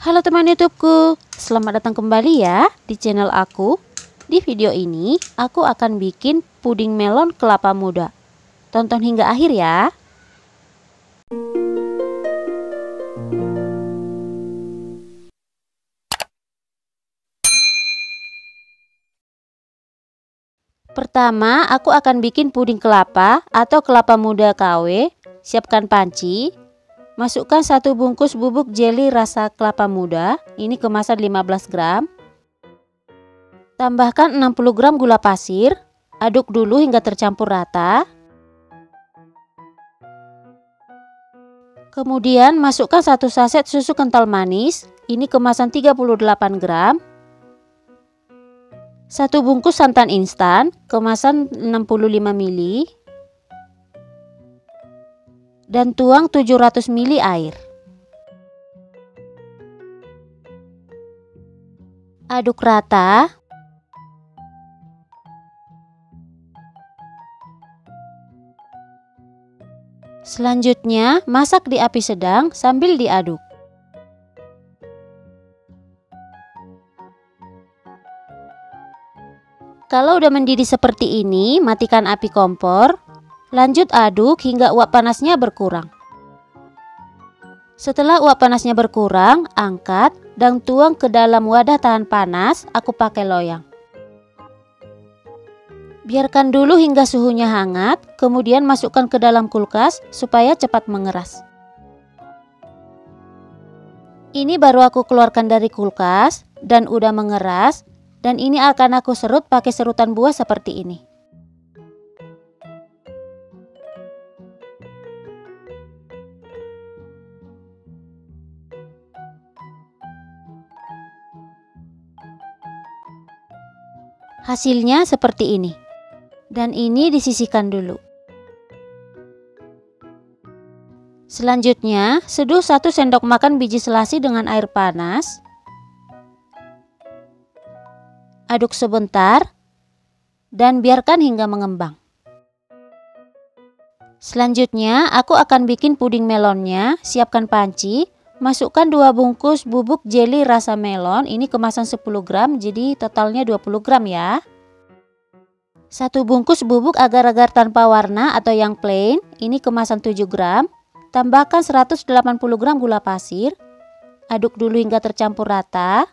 Halo teman YouTubeku, selamat datang kembali ya di channel aku. Di video ini aku akan bikin puding melon kelapa muda. Tonton hingga akhir ya. Pertama, aku akan bikin puding kelapa atau kelapa muda KW. Siapkan panci. Masukkan 1 bungkus bubuk jeli rasa kelapa muda. Ini kemasan 15 gram. Tambahkan 60 gram gula pasir. Aduk dulu hingga tercampur rata. Kemudian masukkan 1 saset susu kental manis. Ini kemasan 38 gram. 1 bungkus santan instan kemasan 65 ml. Dan tuang 700 ml air. Aduk rata. Selanjutnya, masak di api sedang sambil diaduk. Kalau udah mendidih seperti ini, matikan api kompor. Lanjut aduk hingga uap panasnya berkurang. Setelah uap panasnya berkurang, angkat dan tuang ke dalam wadah tahan panas. Aku pakai loyang. Biarkan dulu hingga suhunya hangat, kemudian masukkan ke dalam kulkas supaya cepat mengeras. Ini baru aku keluarkan dari kulkas dan udah mengeras, dan ini akan aku serut pakai serutan buah seperti ini. Hasilnya seperti ini. Dan ini disisihkan dulu. Selanjutnya, seduh 1 sendok makan biji selasi dengan air panas. Aduk sebentar dan biarkan hingga mengembang. Selanjutnya, aku akan bikin puding melonnya. Siapkan panci. Masukkan 2 bungkus bubuk jeli rasa melon. Ini kemasan 10 gram, jadi totalnya 20 gram ya. 1 bungkus bubuk agar-agar tanpa warna atau yang plain. Ini kemasan 7 gram. Tambahkan 180 gram gula pasir. Aduk dulu hingga tercampur rata.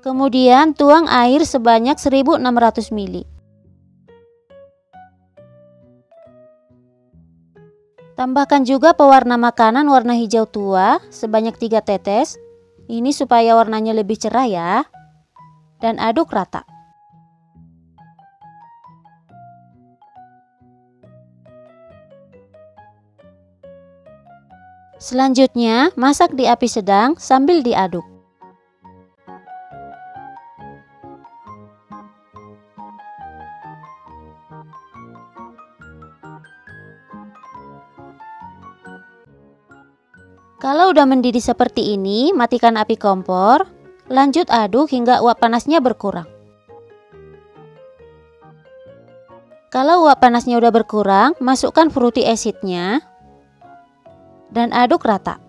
Kemudian tuang air sebanyak 1600 ml. Tambahkan juga pewarna makanan warna hijau tua sebanyak 3 tetes. Ini supaya warnanya lebih cerah ya. Dan aduk rata. Selanjutnya, masak di api sedang sambil diaduk. Kalau udah mendidih seperti ini, matikan api kompor. Lanjut aduk hingga uap panasnya berkurang. Kalau uap panasnya udah berkurang, masukkan fruity acidnya. Dan aduk rata.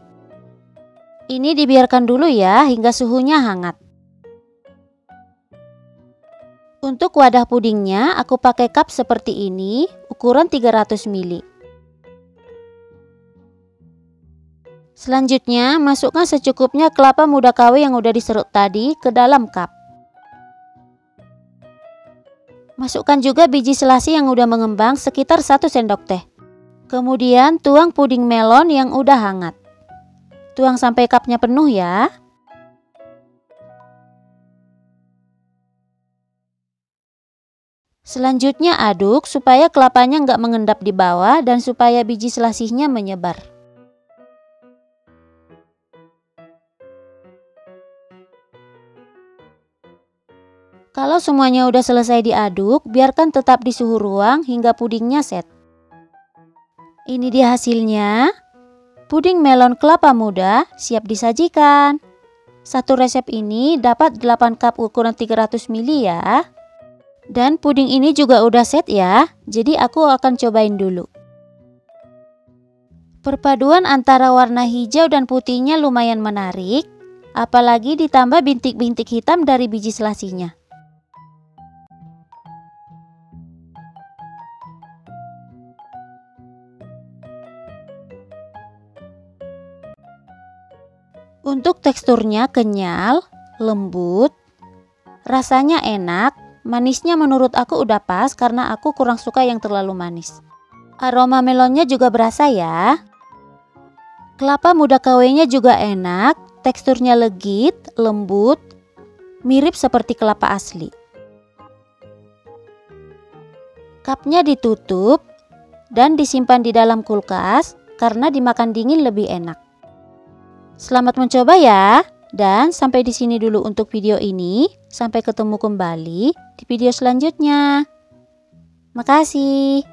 Ini dibiarkan dulu ya hingga suhunya hangat. Untuk wadah pudingnya, aku pakai cup seperti ini, ukuran 300 ml. Selanjutnya, masukkan secukupnya kelapa muda KW yang udah diserut tadi ke dalam cup. Masukkan juga biji selasi yang udah mengembang sekitar 1 sendok teh. Kemudian tuang puding melon yang udah hangat. Tuang sampai cupnya penuh ya. Selanjutnya aduk supaya kelapanya nggak mengendap di bawah dan supaya biji selasinya menyebar. Kalau semuanya udah selesai diaduk, biarkan tetap di suhu ruang hingga pudingnya set. Ini dia hasilnya. Puding melon kelapa muda siap disajikan. Satu resep ini dapat 8 cup ukuran 300 ml ya. Dan puding ini juga udah set ya. Jadi aku akan cobain dulu. Perpaduan antara warna hijau dan putihnya lumayan menarik, apalagi ditambah bintik-bintik hitam dari biji selasinya. Untuk teksturnya kenyal, lembut, rasanya enak, manisnya menurut aku udah pas karena aku kurang suka yang terlalu manis. Aroma melonnya juga berasa ya. Kelapa muda KW-nya juga enak, teksturnya legit, lembut, mirip seperti kelapa asli. Cupnya ditutup dan disimpan di dalam kulkas karena dimakan dingin lebih enak. Selamat mencoba ya, dan sampai di sini dulu untuk video ini. Sampai ketemu kembali di video selanjutnya. Makasih.